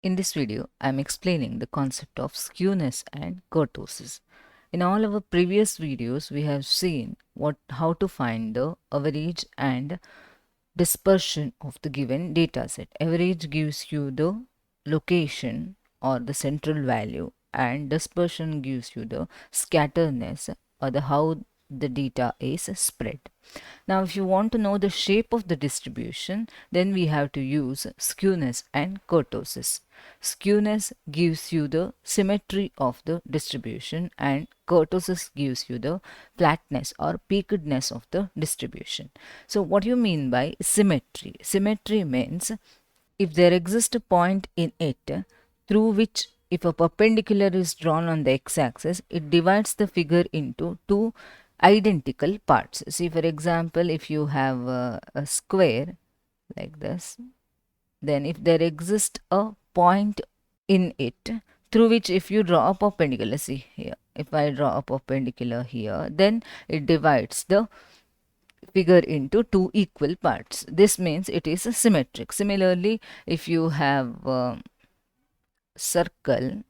In this video, I am explaining the concept of skewness and kurtosis. In all our previous videos, we have seen how to find the average and dispersion of the given data set. Average gives you the location or the central value, and dispersion gives you the scatterness or the how the data is spread. Now, if you want to know the shape of the distribution, then we have to use skewness and kurtosis. Skewness gives you the symmetry of the distribution, and kurtosis gives you the flatness or peakedness of the distribution. So what do you mean by symmetry? Symmetry means if there exists a point in it through which if a perpendicular is drawn on the x-axis, it divides the figure into two identical parts. See, for example, if you have a square like this, then if there exists a point in it through which if you draw a perpendicular, see here, if I draw a perpendicular here, then it divides the figure into two equal parts. This means it is symmetric. Similarly, if you have a circle,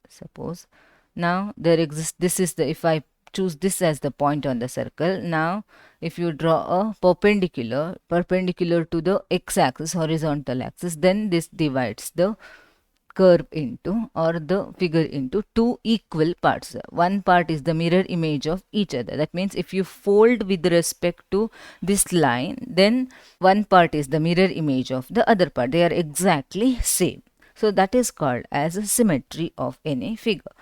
suppose, now there exists, this is the, if I choose this as the point on the circle, now if you draw a perpendicular to the x-axis, horizontal axis, then this divides the curve into or the figure into two equal parts. One part is the mirror image of each other. That means if you fold with respect to this line, then one part is the mirror image of the other part. They are exactly same. So that is called as a symmetry of any figure.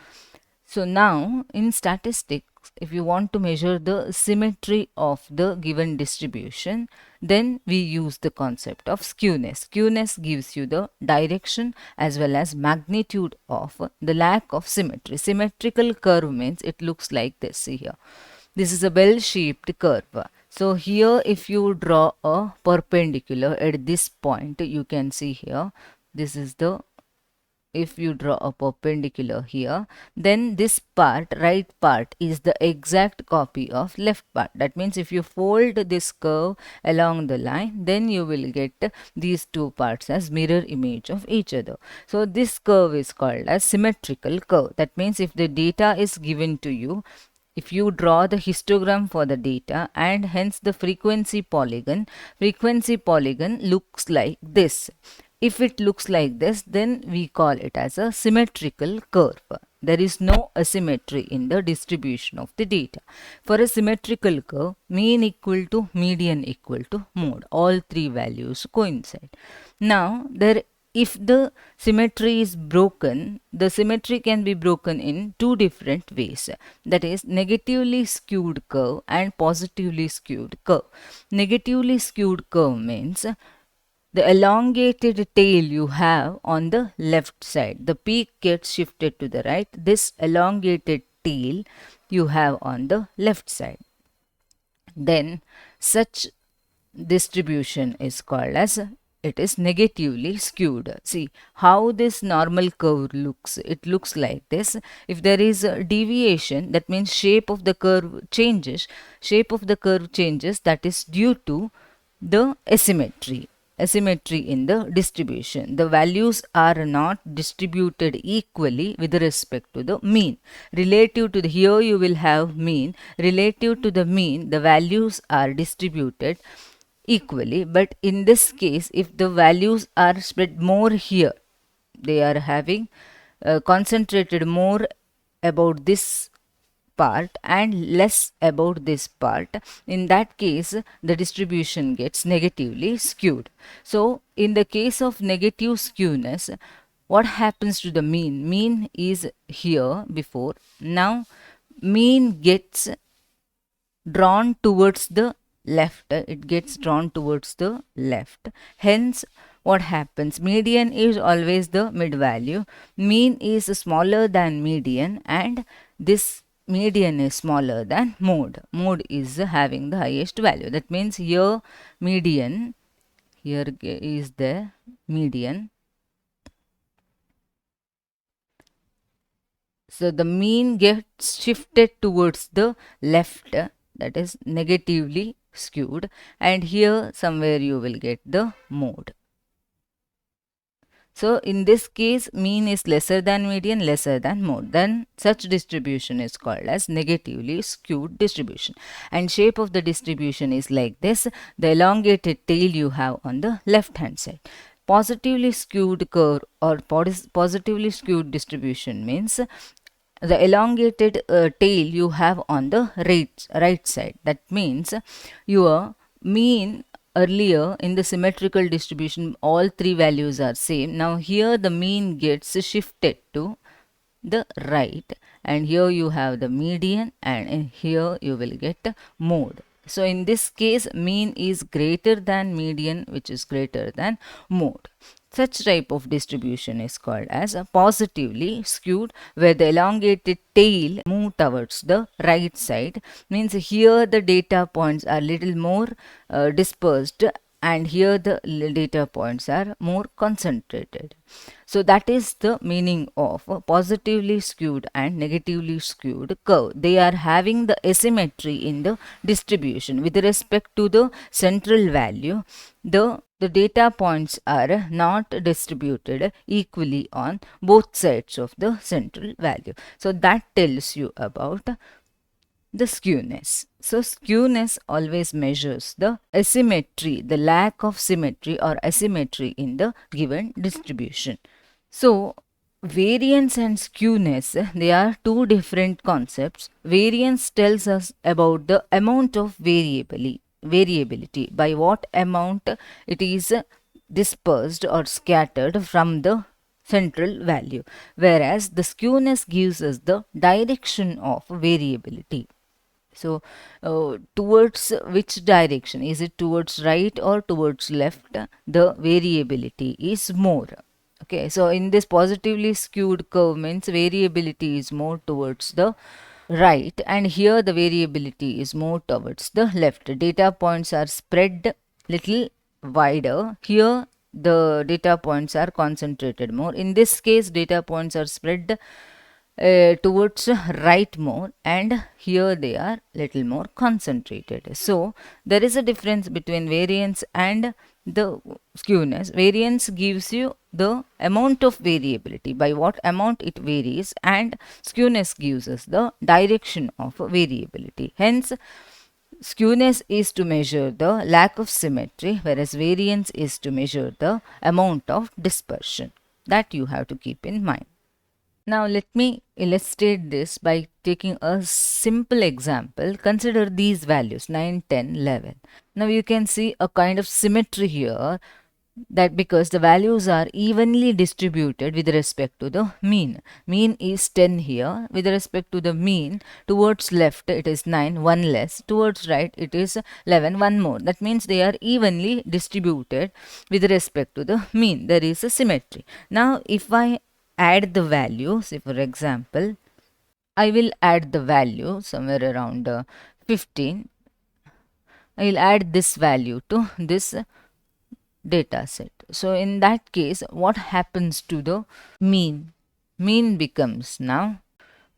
So now in statistics, if you want to measure the symmetry of the given distribution, then we use the concept of skewness. Skewness gives you the direction as well as magnitude of the lack of symmetry. Symmetrical curve means it looks like this. See here. This is a bell-shaped curve. So here if you draw a perpendicular at this point, you can see here, this is the, if you draw a perpendicular here, then this part, right part, is the exact copy of left part. That means if you fold this curve along the line, then you will get these two parts as mirror image of each other. So this curve is called as symmetrical curve. That means if the data is given to you, if you draw the histogram for the data and hence the frequency polygon looks like this. If it looks like this, then we call it as a symmetrical curve. There is no asymmetry in the distribution of the data. For a symmetrical curve, mean equal to median equal to mode. All three values coincide. Now, if the symmetry is broken, the symmetry can be broken in two different ways. That is negatively skewed curve and positively skewed curve. Negatively skewed curve means the elongated tail you have on the left side, the peak gets shifted to the right. This elongated tail you have on the left side. Then such distribution is called as, it is negatively skewed. See how this normal curve looks. It looks like this. If there is a deviation, that means shape of the curve changes. Shape of the curve changes, that is due to the asymmetry in the distribution. The values are not distributed equally with respect to the mean. Relative to the, here you will have mean, relative to the mean, the values are distributed equally, but in this case, if the values are spread more here, they are having concentrated more about this part and less about this part, in that case the distribution gets negatively skewed. So in the case of negative skewness, what happens to the mean? Mean is here before. Now mean gets drawn towards the left. It gets drawn towards the left. Hence what happens? Median is always the mid value. Mean is smaller than median, and this median is smaller than mode. Mode is having the highest value. That means here median, here is the median. So the mean gets shifted towards the left, that is negatively skewed, and here somewhere you will get the mode. So in this case, mean is lesser than median, lesser than mode. Then such distribution is called as negatively skewed distribution. And shape of the distribution is like this. The elongated tail you have on the left hand side. Positively skewed curve or positively skewed distribution means the elongated tail you have on the right side. That means your mean earlier in the symmetrical distribution all three values are same. Now here the mean gets shifted to the right, and here you have the median, and in here you will get mode. So in this case, mean is greater than median, which is greater than mode. Such type of distribution is called as a positively skewed, where the elongated tail move towards the right side. Means here the data points are little more dispersed, and here the data points are more concentrated. So that is the meaning of a positively skewed and negatively skewed curve. They are having the asymmetry in the distribution with respect to the central value. The data points are not distributed equally on both sides of the central value. So that tells you about the skewness. So skewness always measures the asymmetry, the lack of symmetry or asymmetry in the given distribution. So variance and skewness, they are two different concepts. Variance tells us about the amount of variability, by what amount it is dispersed or scattered from the central value, whereas the skewness gives us the direction of variability. So towards which direction? Is it towards right or towards left? The variability is more. Okay, so in this positively skewed curve means variability is more towards the right, and here the variability is more towards the left. Data points are spread little wider. Here the data points are concentrated more. In this case, data points are spread towards right more, and here they are little more concentrated. So there is a difference between variance and the skewness. Variance gives you the amount of variability, by what amount it varies, and skewness gives us the direction of variability. Hence skewness is to measure the lack of symmetry, whereas variance is to measure the amount of dispersion. That you have to keep in mind. Now let me illustrate this by taking a simple example. Consider these values 9, 10, 11. Now you can see a kind of symmetry here, that because the values are evenly distributed with respect to the mean. Mean is 10 here. With respect to the mean, towards left it is 9, 1 less. Towards right it is 11, 1 more. That means they are evenly distributed with respect to the mean. There is a symmetry. Now if I add the values, say for example, I will add the value somewhere around 15. I will add this value to this data set. So in that case, what happens to the mean? Mean becomes now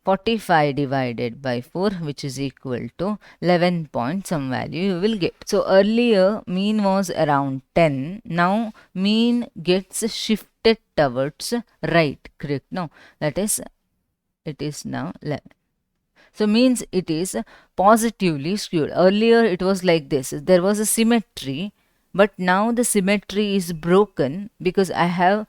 45 divided by 4, which is equal to 11 point some value you will get. So earlier mean was around 10. Now mean gets shifted towards right, correct? No, that is, it is now 11. So means it is positively skewed. Earlier it was like this. There was a symmetry, but now the symmetry is broken because I have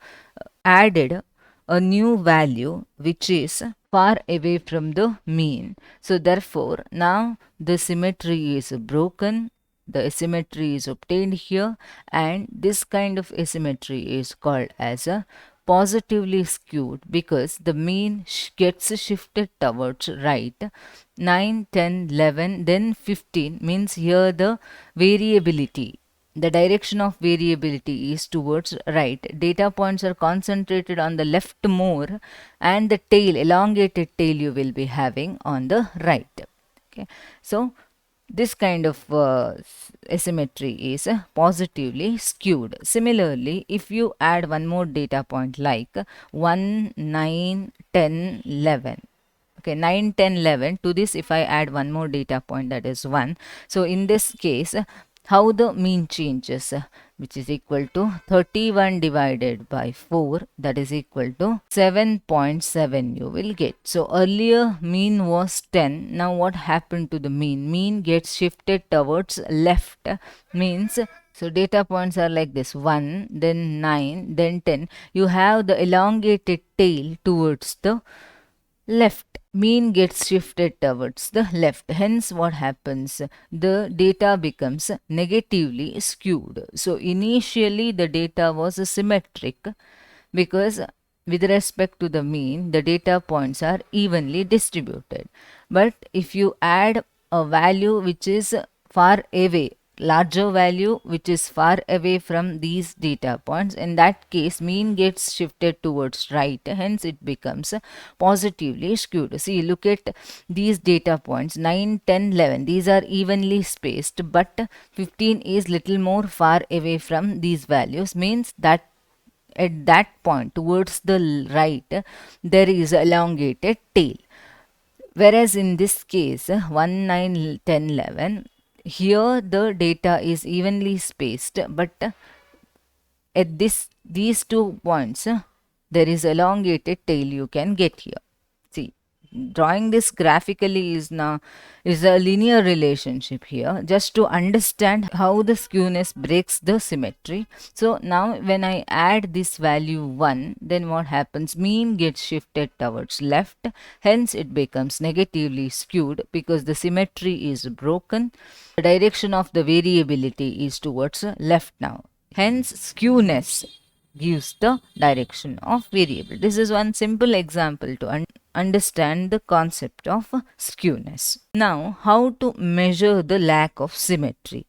added a new value which is far away from the mean. So therefore now the symmetry is broken, the asymmetry is obtained here, and this kind of asymmetry is called as a positively skewed because the mean gets shifted towards right. 9, 10, 11, then 15 means here the variability, the direction of variability is towards right. Data points are concentrated on the left more, and the tail, elongated tail you will be having on the right. Okay, so this kind of asymmetry is positively skewed. Similarly, if you add one more data point like 1, 9, 10, 11. Okay, 9, 10, 11. To this, if I add one more data point, that is 1. So in this case, how the mean changes, which is equal to 31 divided by 4, that is equal to 7.7 you will get. So earlier mean was 10. Now what happened to the mean? Mean gets shifted towards left, means so data points are like this: 1, then 9, then 10. You have the elongated tail towards the left. Mean gets shifted towards the left. Hence, what happens? The data becomes negatively skewed. So, initially, the data was symmetric because with respect to the mean, the data points are evenly distributed. But if you add a value which is far away, larger value which is far away from these data points, in that case mean gets shifted towards right, hence it becomes positively skewed. See, look at these data points: 9, 10, 11, these are evenly spaced, but 15 is little more far away from these values, means that at that point towards the right there is elongated tail. Whereas in this case 1, 9, 10, 11, here the data is evenly spaced, but at these 2 points there is elongated tail you can get here. See, drawing this graphically is a linear relationship here, just to understand how the skewness breaks the symmetry. So now when I add this value 1, then what happens? Mean gets shifted towards left, hence it becomes negatively skewed because the symmetry is broken. The direction of the variability is towards left now. Hence, skewness gives the direction of variable. This is one simple example to understand the concept of skewness. Now, how to measure the lack of symmetry?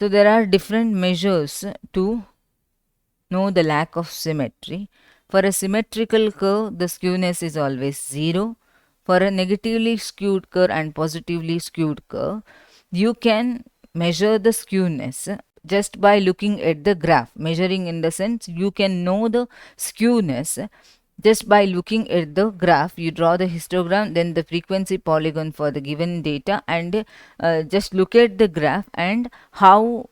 So, there are different measures to know the lack of symmetry. For a symmetrical curve, the skewness is always 0. For a negatively skewed curve and positively skewed curve, you can measure the skewness just by looking at the graph. Measuring in the sense you can know the skewness just by looking at the graph. You draw the histogram, then the frequency polygon for the given data, and just look at the graph and how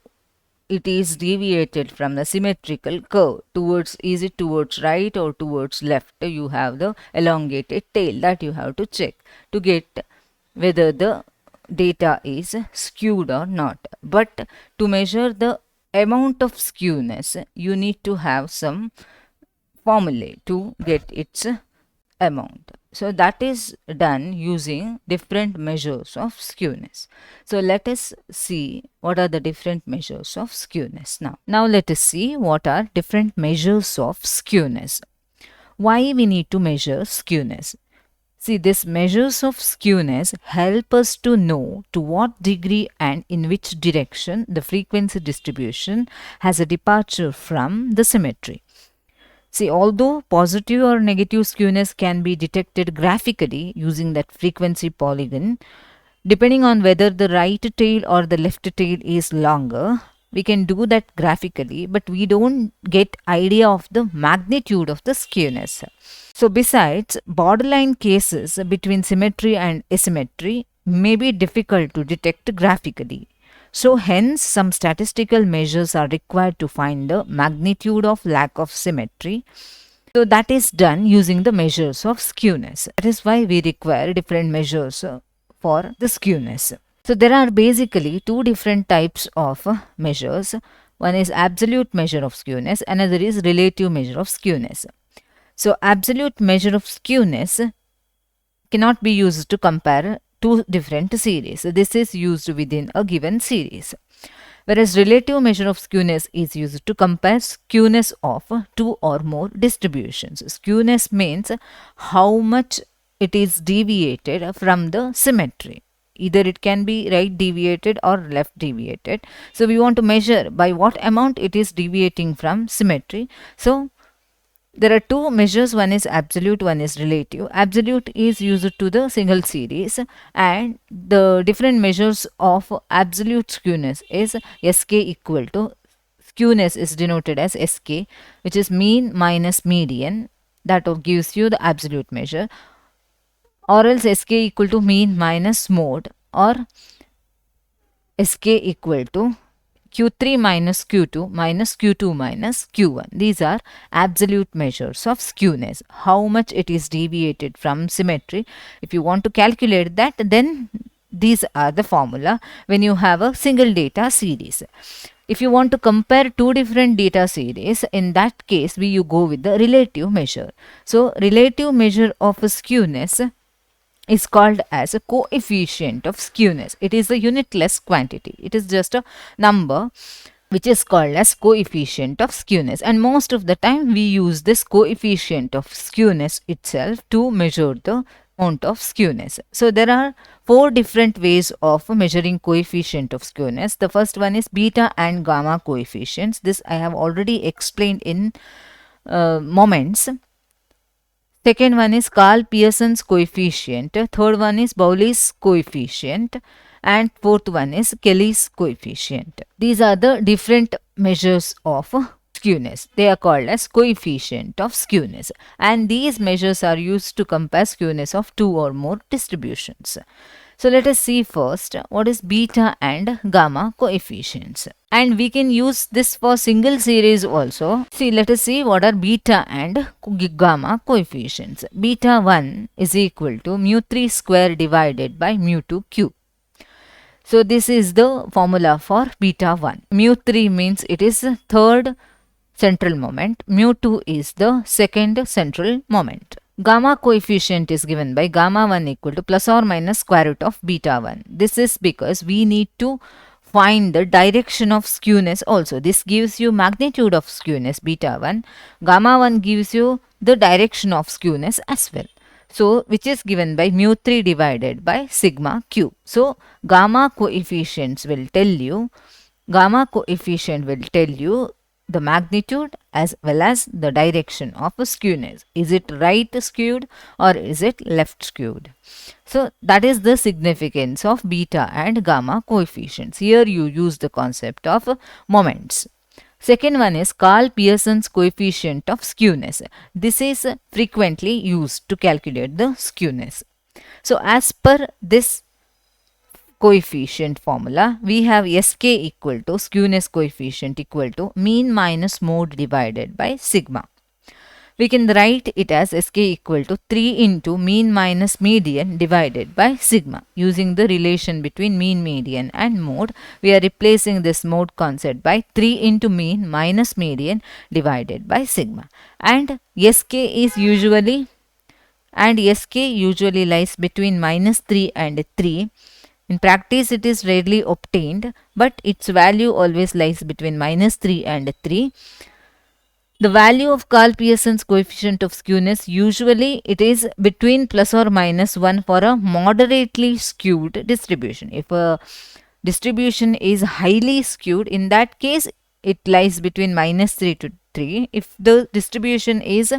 it is deviated from the symmetrical curve towards, is it towards right or towards left? You have the elongated tail that you have to check to get whether the data is skewed or not. But to measure the amount of skewness, you need to have some formulae to get its amount. So that is done using different measures of skewness. So let us see what are the different measures of skewness now. Now let us see what are different measures of skewness. Why we need to measure skewness? See, these measures of skewness help us to know to what degree and in which direction the frequency distribution has a departure from the symmetry. See, although positive or negative skewness can be detected graphically using that frequency polygon, depending on whether the right tail or the left tail is longer, we can do that graphically, but we don't get idea of the magnitude of the skewness. So besides, borderline cases between symmetry and asymmetry may be difficult to detect graphically. So hence, some statistical measures are required to find the magnitude of lack of symmetry. So that is done using the measures of skewness. That is why we require different measures for the skewness. So there are basically two different types of measures. One is absolute measure of skewness, another is relative measure of skewness. So absolute measure of skewness cannot be used to compare two different series. This is used within a given series. Whereas relative measure of skewness is used to compare skewness of two or more distributions. Skewness means how much it is deviated from the symmetry. Either it can be right deviated or left deviated. So we want to measure by what amount it is deviating from symmetry. So there are two measures, one is absolute, one is relative. Absolute is used to the single series, and the different measures of absolute skewness is SK equal to, skewness is denoted as SK, which is mean minus median, that gives you the absolute measure, or else SK equal to mean minus mode, or Sk equal to Q3 minus Q2 minus Q2 minus Q1. These are absolute measures of skewness, how much it is deviated from symmetry. If you want to calculate that, then these are the formula when you have a single data series. If you want to compare two different data series, in that case, you go with the relative measure. So, relative measure of skewness is called as a coefficient of skewness. It is a unitless quantity. It is just a number which is called as coefficient of skewness, and most of the time we use this coefficient of skewness itself to measure the amount of skewness. So there are four different ways of measuring coefficient of skewness. The first one is beta and gamma coefficients. This I have already explained in moments. Second one is Karl Pearson's coefficient. Third one is Bowley's coefficient. And fourth one is Kelly's coefficient. These are the different measures of skewness. They are called as coefficient of skewness. And these measures are used to compare skewness of two or more distributions. So let us see first what is beta and gamma coefficients. And we can use this for single series also. See, let us see what are beta and gamma coefficients. Beta 1 is equal to mu 3 square divided by mu 2 cube. So this is the formula for beta 1. Mu 3 means it is third central moment. Mu 2 is the second central moment. Gamma coefficient is given by gamma 1 equal to plus or minus square root of beta 1. This is because we need to find the direction of skewness also. This gives you magnitude of skewness beta 1. Gamma 1 gives you the direction of skewness as well. So which is given by mu 3 divided by sigma cube. So gamma coefficient will tell you the magnitude as well as the direction of a skewness. Is it right skewed or is it left skewed? So that is the significance of beta and gamma coefficients. Here you use the concept of moments. Second one is Karl Pearson's coefficient of skewness. This is frequently used to calculate the skewness. So as per this coefficient formula, we have Sk equal to skewness coefficient equal to mean minus mode divided by sigma. We can write it as Sk equal to 3 into mean minus median divided by sigma. Using the relation between mean, median and mode, we are replacing this mode concept by 3 into mean minus median divided by sigma. And Sk usually lies between minus 3 and 3. In practice, it is rarely obtained, but its value always lies between minus 3 and 3. The value of Karl Pearson's coefficient of skewness, usually it is between plus or minus 1 for a moderately skewed distribution. If a distribution is highly skewed, in that case, it lies between minus 3 to 3. If the distribution is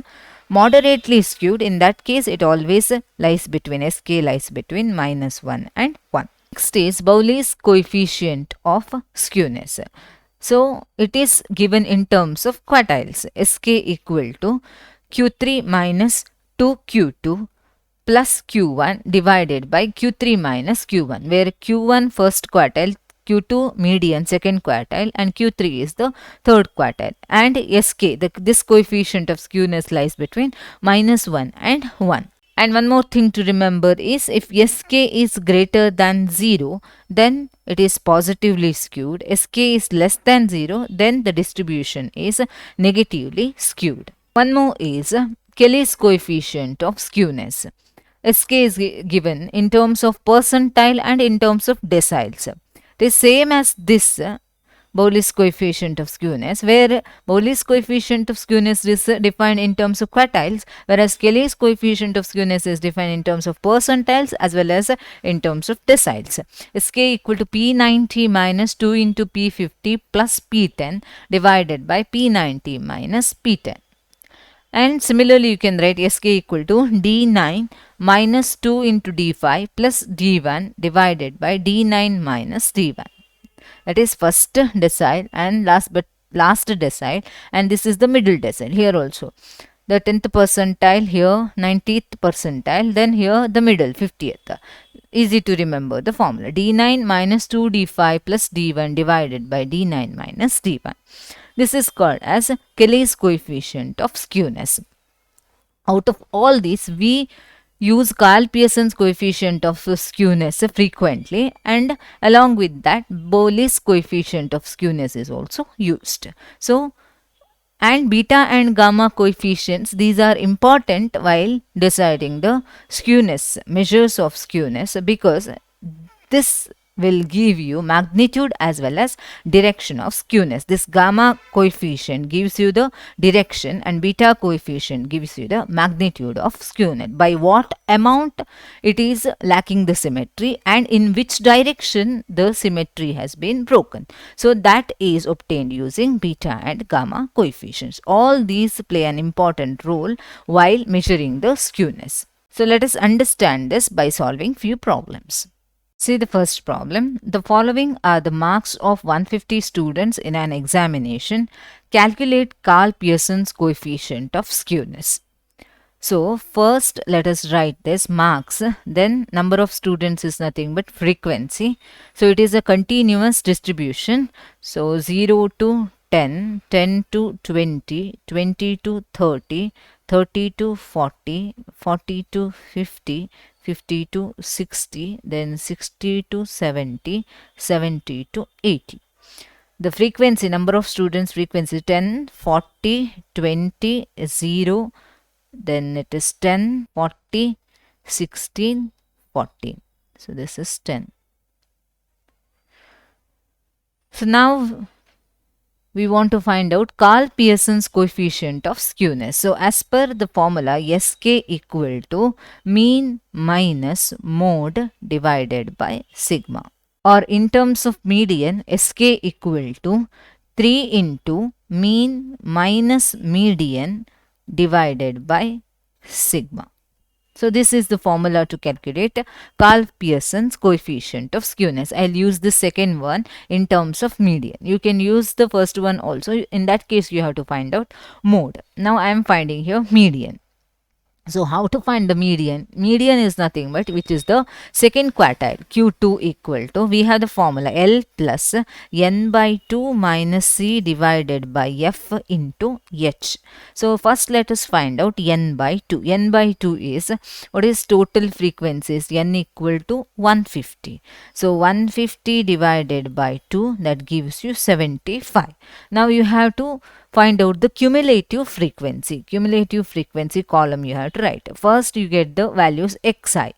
moderately skewed, in that case, it always lies between minus 1 and 1. Next is Bowley's coefficient of skewness. So it is given in terms of quartiles. Sk equal to Q3 minus 2Q2 plus Q1 divided by Q3 minus Q1, where Q1 first quartile, Q2 median second quartile and Q3 is the third quartile. And Sk, this coefficient of skewness lies between minus 1 and 1. And one more thing to remember is if Sk is greater than 0, then it is positively skewed. Sk is less than 0, then the distribution is negatively skewed. One more is Kelly's coefficient of skewness. Sk is given in terms of percentile and in terms of deciles. It is same as this Bowley's coefficient of skewness, where Bowley's coefficient of skewness is defined in terms of quartiles, whereas Kelly's coefficient of skewness is defined in terms of percentiles as well as in terms of deciles. Sk equal to P90 minus 2 into P50 plus P10 divided by P90 minus P10. And similarly, you can write Sk equal to D9 minus 2 into D5 plus D1 divided by D9 minus D1. That is first decile and last decile, and this is the middle decile here also. the 10th percentile, here 90th percentile, then here the middle 50th. Easy to remember the formula. D9 minus 2D5 plus D1 divided by D9 minus D1. This is called as Kelly's coefficient of skewness. Out of all these, we use Karl Pearson's coefficient of skewness frequently, and along with that Bowley's coefficient of skewness is also used. So, and beta and gamma coefficients, these are important while deciding the skewness, measures of skewness, because this will give you magnitude as well as direction of skewness. This gamma coefficient gives you the direction and beta coefficient gives you the magnitude of skewness. By what amount it is lacking the symmetry and in which direction the symmetry has been broken. So that is obtained using beta and gamma coefficients. All these play an important role while measuring the skewness. So let us understand this by solving few problems. See the first problem. The following are the marks of 150 students in an examination. Calculate Karl Pearson's coefficient of skewness. So first let us write this marks, then number of students is nothing but frequency. So it is a continuous distribution. So 0 to 10, 10 to 20, 20 to 30, 30 to 40, 40 to 50, 50 to 60, then 60 to 70, 70 to 80. The frequency, number of students frequency 10, 40, 20, 0, then it is 10, 40, 16, 14. So this is 10. So now we want to find out Karl Pearson's coefficient of skewness. So as per the formula, Sk equal to mean minus mode divided by sigma. Or in terms of median, Sk equal to 3 into mean minus median divided by sigma. So this is the formula to calculate Karl Pearson's coefficient of skewness. I'll use the second one in terms of median. You can use the first one also. In that case, you have to find out mode. Now I am finding here median. So how to find the median? Median is nothing but which is the second quartile, Q2 equal to, we have the formula L plus N by 2 minus C divided by F into H. So first let us find out N by 2. N by 2 is, what is total frequencies? N equal to 150. So 150 divided by 2, that gives you 75. Now you have to find out the cumulative frequency. Cumulative frequency column you have to write. First you get the values xi,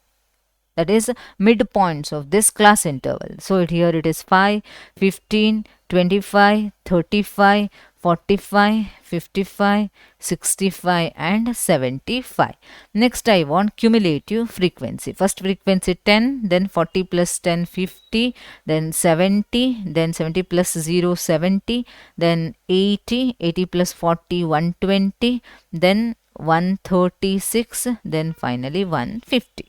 that is midpoints of this class interval. So here it is 5, 15, 25, 35, 45, 55, 65 and 75. Next I want cumulative frequency. First frequency 10, then 40 plus 10 50, then 70, then 70 plus 0 70, then 80, 80 plus 40 120, then 136, then finally 150.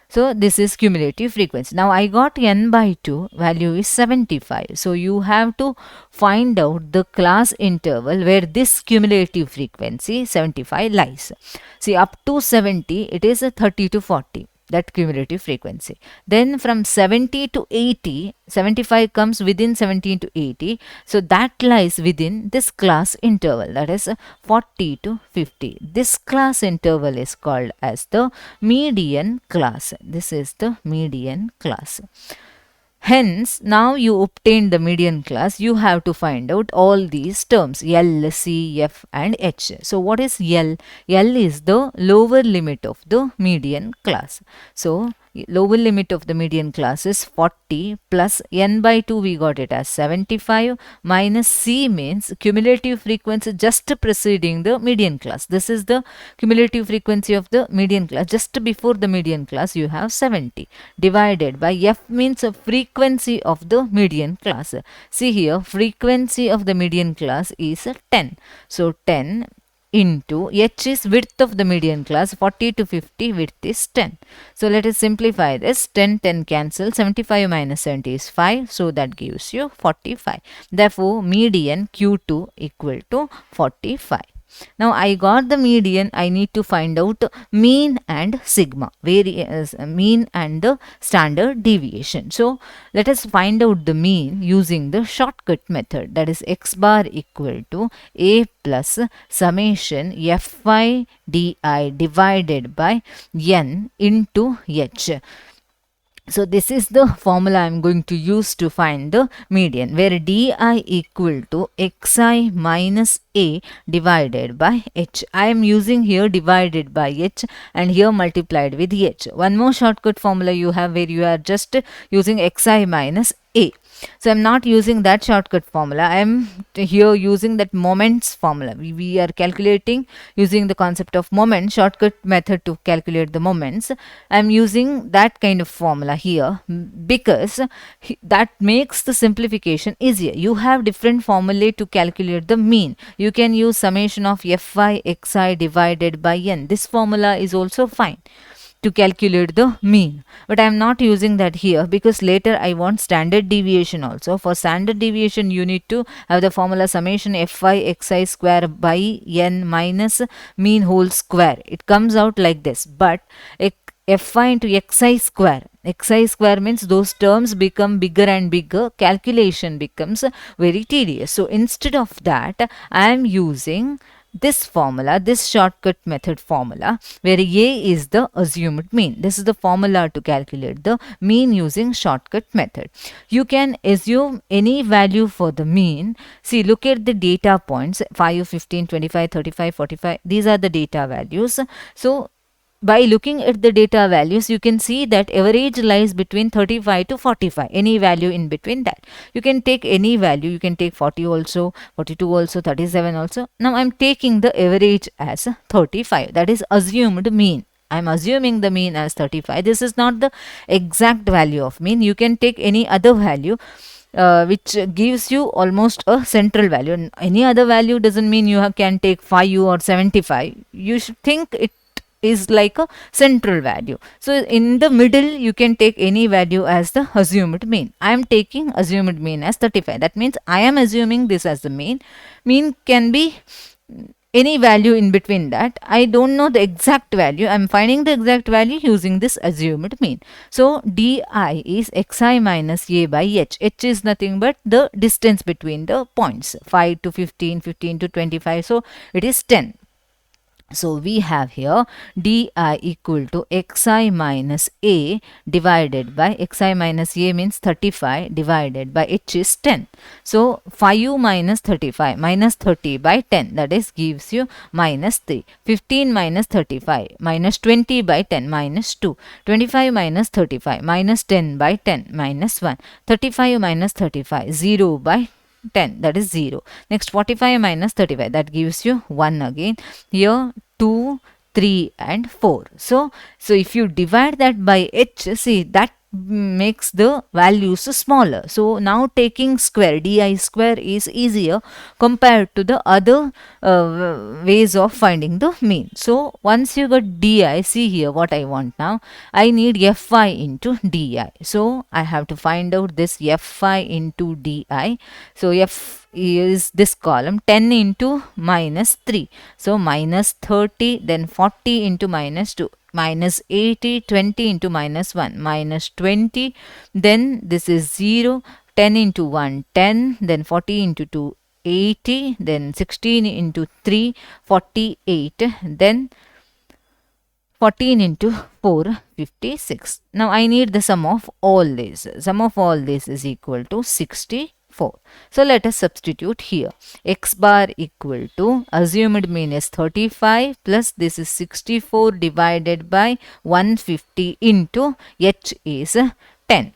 So this is cumulative frequency. Now I got N by 2, value is 75. So you have to find out the class interval where this cumulative frequency 75 lies. See, up to 70 it is a 30 to 40. That cumulative frequency. Then from 70 to 80, 75 comes within 17 to 80. So that lies within this class interval, that is 40 to 50. This class interval is called as the median class. This is the median class. Hence, now you obtain the median class, you have to find out all these terms L, C, F and H. So what is L? L is the lower limit of the median class. So lower limit of the median class is 40 plus N by 2 we got it as 75 minus C means cumulative frequency just preceding the median class. This is the cumulative frequency of the median class. Just before the median class you have 70 divided by F means a frequency of the median class. See here, frequency of the median class is 10. So 10 into H is width of the median class, 40 to 50 width is 10. So let us simplify this. 10 cancel, 75 minus 70 is 5, so that gives you 45. Therefore median Q2 equal to 45. Now I got the median. I need to find out mean and sigma, variance, mean and the standard deviation. So let us find out the mean using the shortcut method, that is x bar equal to a plus summation fi di divided by n into h. So this is the formula I am going to use to find the median, where di equal to xi minus a divided by h. I am using here divided by h and here multiplied with h. One more shortcut formula you have where you are just using xi minus a. So I'm not using that shortcut formula. I'm here using that moments formula. We are calculating using the concept of moment, shortcut method to calculate the moments. I'm using that kind of formula here because that makes the simplification easier. You have different formulae to calculate the mean. You can use summation of fi xi divided by n. This formula is also fine to calculate the mean, but I am not using that here because later I want standard deviation also. For standard deviation you need to have the formula summation fi xi square by n minus mean whole square. It comes out like this, but fi into xi square means those terms become bigger and bigger, calculation becomes very tedious. So instead of that I am using this formula, this shortcut method formula, where a is the assumed mean. This is the formula to calculate the mean using shortcut method. You can assume any value for the mean. See, look at the data points 5, 15, 25, 35, 45. These are the data values. So by looking at the data values, you can see that average lies between 35 to 45, any value in between that. You can take any value, you can take 40 also, 42 also, 37 also. Now I am taking the average as 35, that is assumed mean. I am assuming the mean as 35. This is not the exact value of mean. You can take any other value which gives you almost a central value. Any other value doesn't mean you can take 5 or 75. You should think it is like a central value. So in the middle you can take any value as the assumed mean. I am taking assumed mean as 35. That means I am assuming this as the mean. Mean can be any value in between that. I don't know the exact value. I am finding the exact value using this assumed mean. So di is xi minus a by h. H is nothing but the distance between the points, 5 to 15, 15 to 25. So it is 10. So we have here di equal to xi minus a divided by xi minus a means 35 divided by h is 10. So 5 minus 35 minus 30 by 10, that is gives you minus 3. 15 minus 35 minus 20 by 10 minus 2. 25 minus 35 minus 10 by 10 minus 1. 35 minus 35 0 by 10, that is 0. Next 45 minus 35, that gives you 1 again. Here 2, 3 and 4. So if you divide that by h, see that makes the values smaller. So now taking square, di square is easier compared to the other ways of finding the mean. So once you got di, see here what I want now. I need fi into di. So I have to find out this fi into di. So f is this column 10 into minus 3. So minus 30, then 40 into minus 2. Minus 80, 20 into minus 1, minus 20, then this is 0, 10 into 1, 10, then 40 into 2, 80, then 16 into 3, 48, then 14 into 4, 56. Now I need the sum of all these. Sum of all this is equal to 64. So let us substitute here. X bar equal to assumed mean is 35 plus this is 64 divided by 150 into h is 10.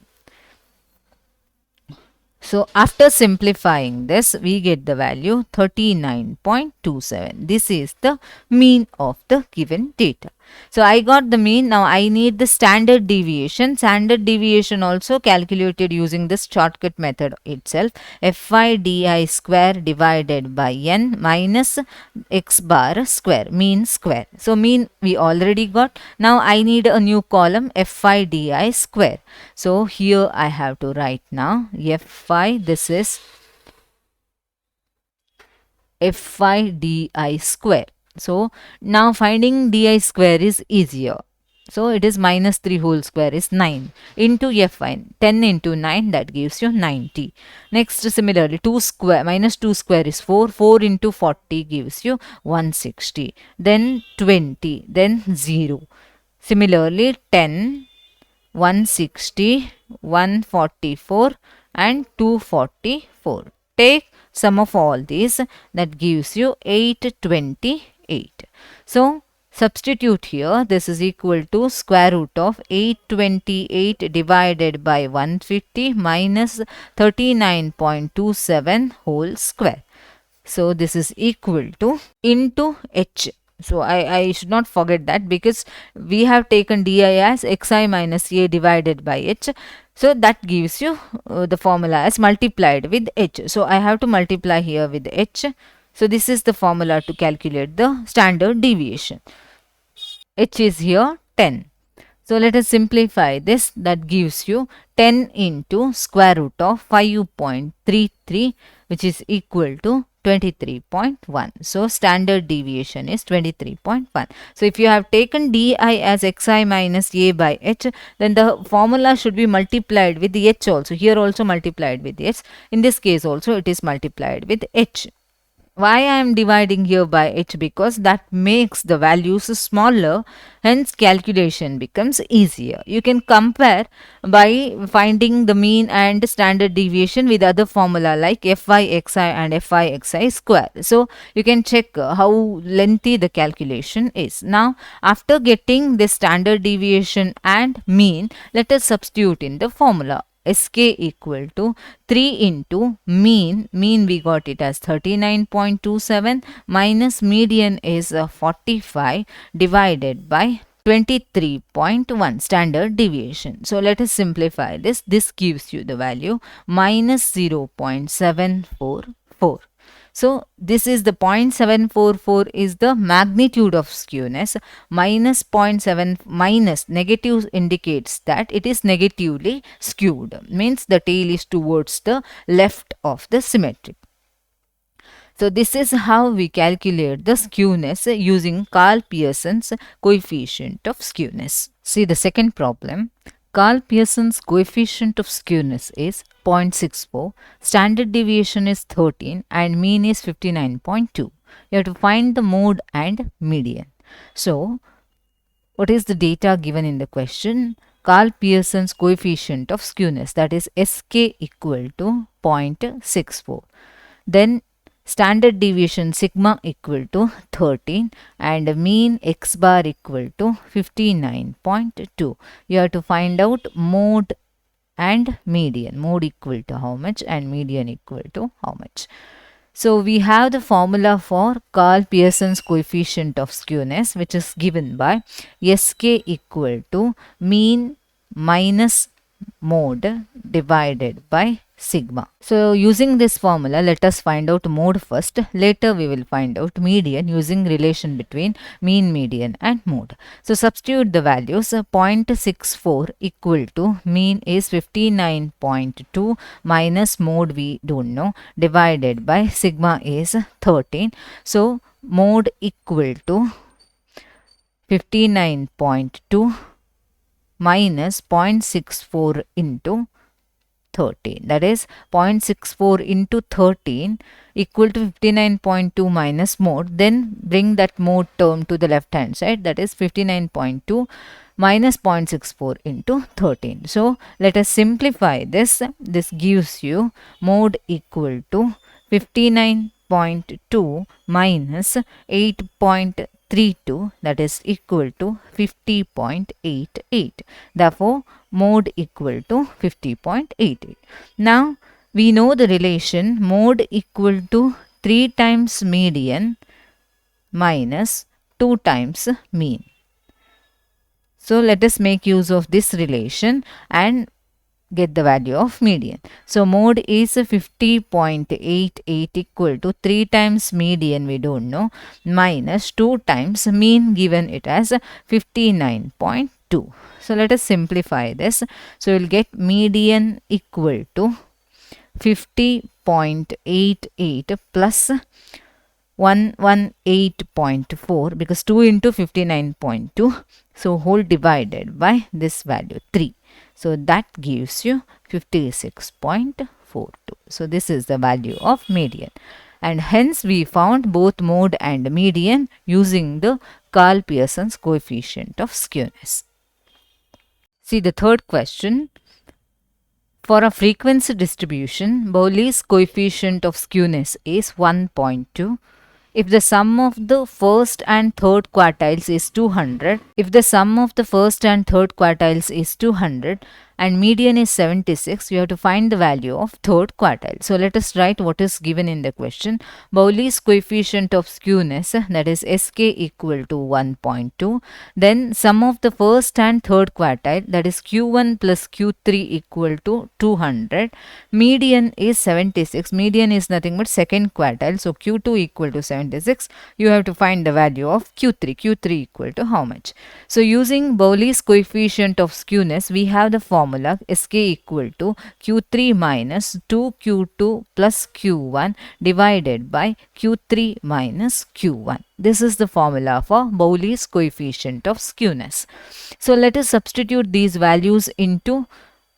So after simplifying this, we get the value 39.27. This is the mean of the given data. So I got the mean. Now I need the standard deviation. Standard deviation also calculated using this shortcut method itself. Fi di square divided by n minus x bar square, mean square. So mean we already got. Now I need a new column, fi di square. So here I have to write now fi, this is Fi di square. So now finding di square is easier. So it is minus 3 whole square is 9 into Fi. 10 into 9, that gives you 90. Next, similarly 2 square minus 2 square is 4. 4 into 40 gives you 160. Then 20. Then 0. Similarly 10, 160, 144 and 244. Take sum of all these, that gives you 828. So substitute here, this is equal to square root of 828 divided by 150 minus 39.27 whole square. So this is equal to into h. So I should not forget that, because we have taken di as xi minus a divided by h. So that gives you the formula as multiplied with h. So I have to multiply here with h. So this is the formula to calculate the standard deviation. H is here 10. So let us simplify this. That gives you 10 into square root of 5.33, which is equal to 23.1. So standard deviation is 23.1. So if you have taken di as xi minus a by h, then the formula should be multiplied with the h also. Here also multiplied with h. In this case also it is multiplied with h. Why I am dividing here by h? Because that makes the values smaller, hence calculation becomes easier. You can compare by finding the mean and standard deviation with other formula like fi xi and fi xi square. So you can check how lengthy the calculation is. Now after getting the standard deviation and mean, let us substitute in the formula. Sk equal to 3 into mean we got it as 39.27 minus median is 45 divided by 23.1 standard deviation. So let us simplify this. This gives you the value minus 0.744. So this is the 0.744 is the magnitude of skewness. Minus 0.7 minus negative indicates that it is negatively skewed. Means the tail is towards the left of the symmetric. So this is how we calculate the skewness using Karl Pearson's coefficient of skewness. See the second problem. Karl Pearson's coefficient of skewness is 0.64, standard deviation is 13 and mean is 59.2. You have to find the mode and median. So what is the data given in the question? Karl Pearson's coefficient of skewness, that is Sk equal to 0.64. Then standard deviation sigma equal to 13 and mean x bar equal to 59.2. You have to find out mode and median. Mode equal to how much and median equal to how much. So we have the formula for Karl Pearson's coefficient of skewness, which is given by Sk equal to mean minus mode divided by sigma. So using this formula, let us find out mode first. Later we will find out median using relation between mean, median and mode. So substitute the values. 0.64 equal to mean is 59.2 minus mode we don't know divided by sigma is 13. So mode equal to 59.2 minus 0.64 into 13. That is 0.64 into 13 equal to 59.2 minus mode. Then bring that mode term to the left hand side. That is 59.2 minus 0.64 into 13. So let us simplify this. This gives you mode equal to 59.2 minus 8.32, that is equal to 50.88. Therefore mode equal to 50.88. Now we know the relation mode equal to 3 times median minus 2 times mean. So let us make use of this relation and get the value of median. So mode is 50.88 equal to 3 times median we don't know minus 2 times mean, given it as 59.2. So let us simplify this. So we will get median equal to 50.88 plus 118.4 because 2 into 59.2. So whole divided by this value 3. So that gives you 56.42. So this is the value of median. And hence we found both mode and median using the Karl Pearson's coefficient of skewness. See the third question. For a frequency distribution, Bowley's coefficient of skewness is 1.2. If the sum of the first and third quartiles is 200, and median is 76, you have to find the value of third quartile. So let us write what is given in the question. Bowley's coefficient of skewness, that is Sk equal to 1.2. Then sum of the first and third quartile, that is Q1 plus Q3 equal to 200. Median is 76. Median is nothing but second quartile. So Q2 equal to 76. You have to find the value of Q3. Q3 equal to how much? So using Bowley's coefficient of skewness, we have the formula Sk equal to Q3 minus 2Q2 plus Q1 divided by Q3 minus Q1. This is the formula for Bowley's coefficient of skewness. So let us substitute these values into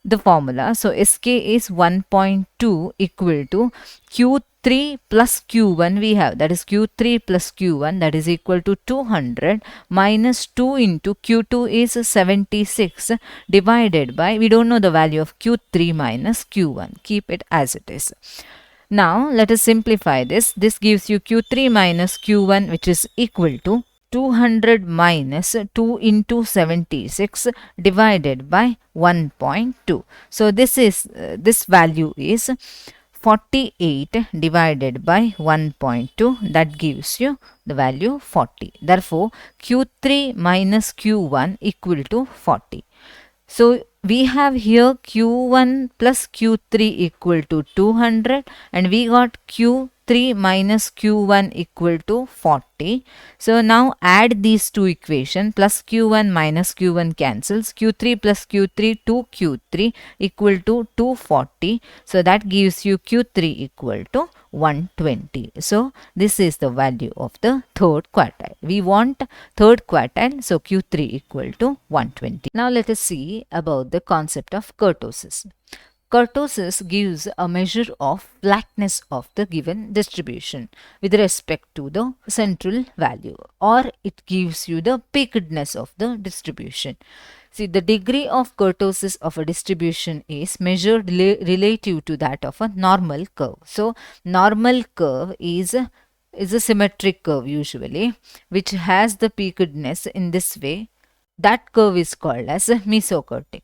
the formula. So Sk is 1.2 equal to Q3 plus Q1 we have, that is Q3 plus Q1, that is equal to 200 minus 2 into Q2 is 76 divided by, we don't know the value of Q3 minus Q1. Keep it as it is. Now let us simplify this. This gives you Q3 minus Q1, which is equal to 200 minus 2 into 76 divided by 1.2. So this value is 48 divided by 1.2. That gives you the value 40. Therefore, Q3 minus Q1 equal to 40. So we have here Q1 plus Q3 equal to 200 and we got Q3 minus Q1 equal to 40. So now add these two equations, plus Q1 minus Q1 cancels. Q3 plus Q3 2Q3 equal to 240. So that gives you Q3 equal to 120. So this is the value of the third quartile. We want third quartile, so Q3 equal to 120. Now let us see about the concept of kurtosis. Kurtosis gives a measure of flatness of the given distribution with respect to the central value, or it gives you the peakedness of the distribution. See, the degree of kurtosis of a distribution is measured relative to that of a normal curve. So, normal curve is a symmetric curve usually, which has the peakedness in this way. That curve is called as a mesokurtic.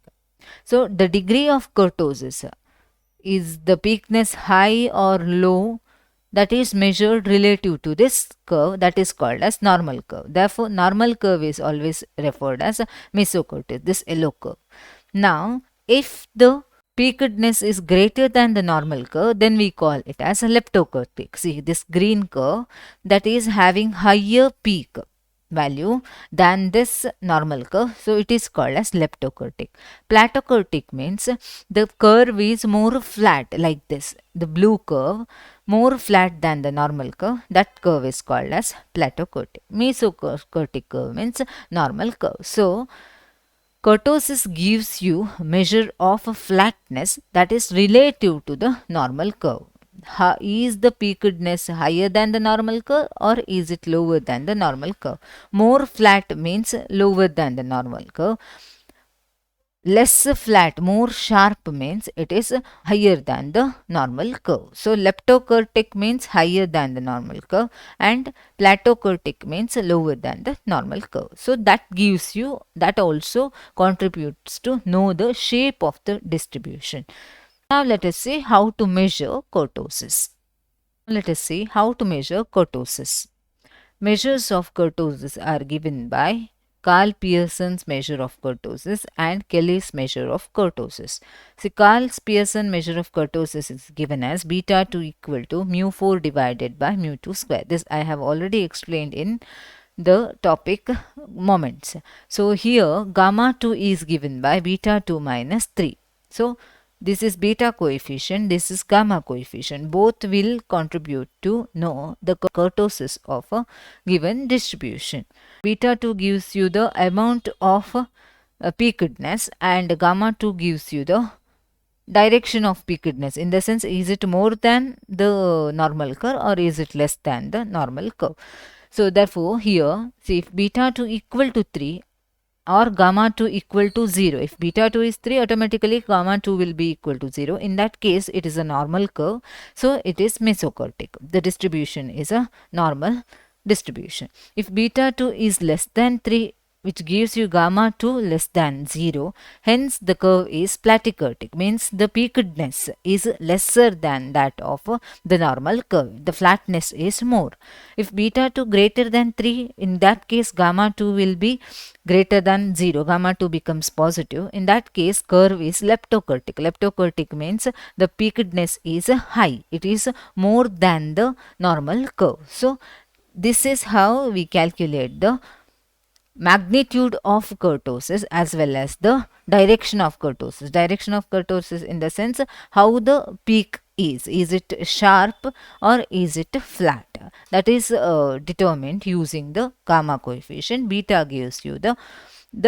So, the degree of kurtosis is the peakness high or low, that is measured relative to this curve, that is called as normal curve. Therefore, normal curve is always referred as a mesokurtic, this yellow curve. Now, if the peakedness is greater than the normal curve, then we call it as a leptokurtic. See, this green curve that is having higher peak value than this normal curve, so it is called as leptokurtic. Platokurtic means the curve is more flat like this, the blue curve more flat than the normal curve, that curve is called as platokurtic. Mesokurtic curve means normal curve. So kurtosis gives you measure of a flatness that is relative to the normal curve. Is the peakedness higher than the normal curve or is it lower than the normal curve? More flat means lower than the normal curve. Less flat, more sharp means it is higher than the normal curve. So, leptokurtic means higher than the normal curve and platokurtic means lower than the normal curve. So, that gives you, that also contributes to know the shape of the distribution. Now, let us see how to measure kurtosis. Measures of kurtosis are given by Karl Pearson's measure of kurtosis and Kelly's measure of kurtosis. See, Karl Pearson measure of kurtosis is given as beta 2 equal to mu4 divided by mu2 square. This I have already explained in the topic moments. So, here gamma 2 is given by beta 2 minus 3. So, this is beta coefficient, this is gamma coefficient. Both will contribute to know the kurtosis of a given distribution. Beta 2 gives you the amount of peakedness, and gamma 2 gives you the direction of peakedness. In the sense, is it more than the normal curve or is it less than the normal curve? So therefore here, see, if beta 2 equal to 3 or gamma 2 equal to 0. If beta 2 is 3, automatically gamma 2 will be equal to 0. In that case, it is a normal curve. So it is mesokurtic. The distribution is a normal distribution. If beta 2 is less than 3, which gives you gamma 2 less than 0, hence the curve is platykurtic, means the peakedness is lesser than that of the normal curve. The flatness is more. If beta 2 greater than 3, in that case gamma 2 will be greater than 0. Gamma 2 becomes positive. In that case, curve is leptokurtic. Leptokurtic means the peakedness is high. It is more than the normal curve. So this is how we calculate the magnitude of kurtosis as well as the direction of kurtosis. Direction of kurtosis in the sense how the peak is. Is it sharp or is it flat? That is determined using the gamma coefficient. Beta gives you the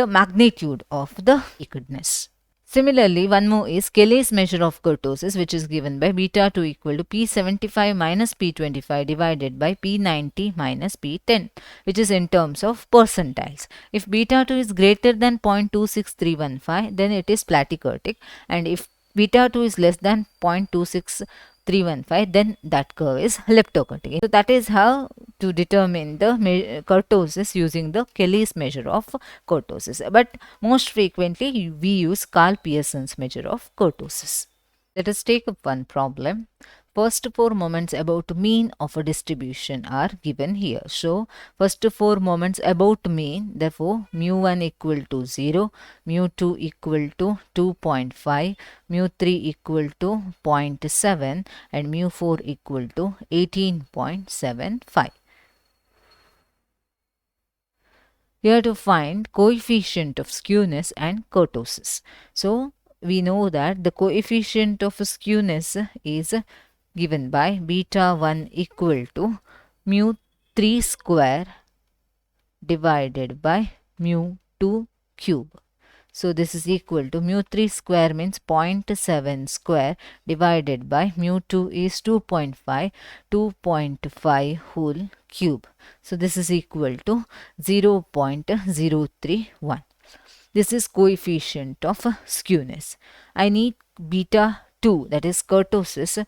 magnitude of the peakedness. Similarly, one more is Kelly's measure of kurtosis, which is given by beta 2 equal to P75 minus P25 divided by P90 minus P10, which is in terms of percentiles. If beta 2 is greater than 0.26315, then it is platykurtic, and if beta 2 is less than 0.26315, then that curve is leptokurtic. So that is how to determine the kurtosis using the Kelly's measure of kurtosis. But most frequently we use Karl Pearson's measure of kurtosis. Let us take up one problem. First four moments about mean of a distribution are given here. So first four moments about mean, therefore mu1 equal to 0, mu2 equal to 2.5, mu3 equal to 0.7 and mu4 equal to 18.75. We have to find coefficient of skewness and kurtosis. So we know that the coefficient of skewness is given by beta 1 equal to mu 3 square divided by mu 2 cube. So this is equal to mu 3 square means 0.7 square divided by mu 2 is 2.5, 2.5 whole cube. So this is equal to 0.031. This is coefficient of skewness. I need beta 2, that is kurtosis.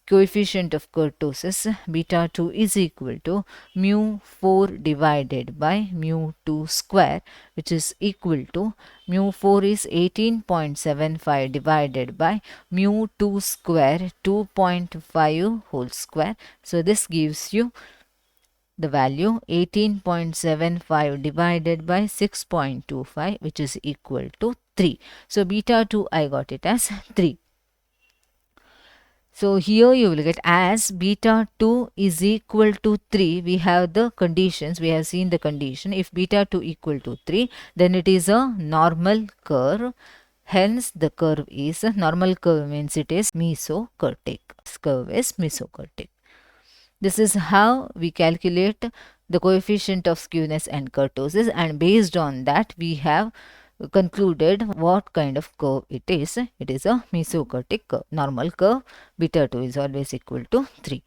Coefficient of kurtosis beta 2 is equal to mu 4 divided by mu 2 square, which is equal to mu 4 is 18.75 divided by mu 2 square 2.5 whole square. So this gives you the value 18.75 divided by 6.25, which is equal to 3. So beta 2 I got it as 3. So here you will get, as beta 2 is equal to 3, we have the conditions, we have seen the condition. If beta 2 equal to 3, then it is a normal curve. Hence the curve is a normal curve, means it is mesokurtic. This curve is mesokurtic. This is how we calculate the coefficient of skewness and kurtosis, and based on that we have concluded what kind of curve it is. It is a mesokurtic curve. Normal curve, beta 2 is always equal to 3.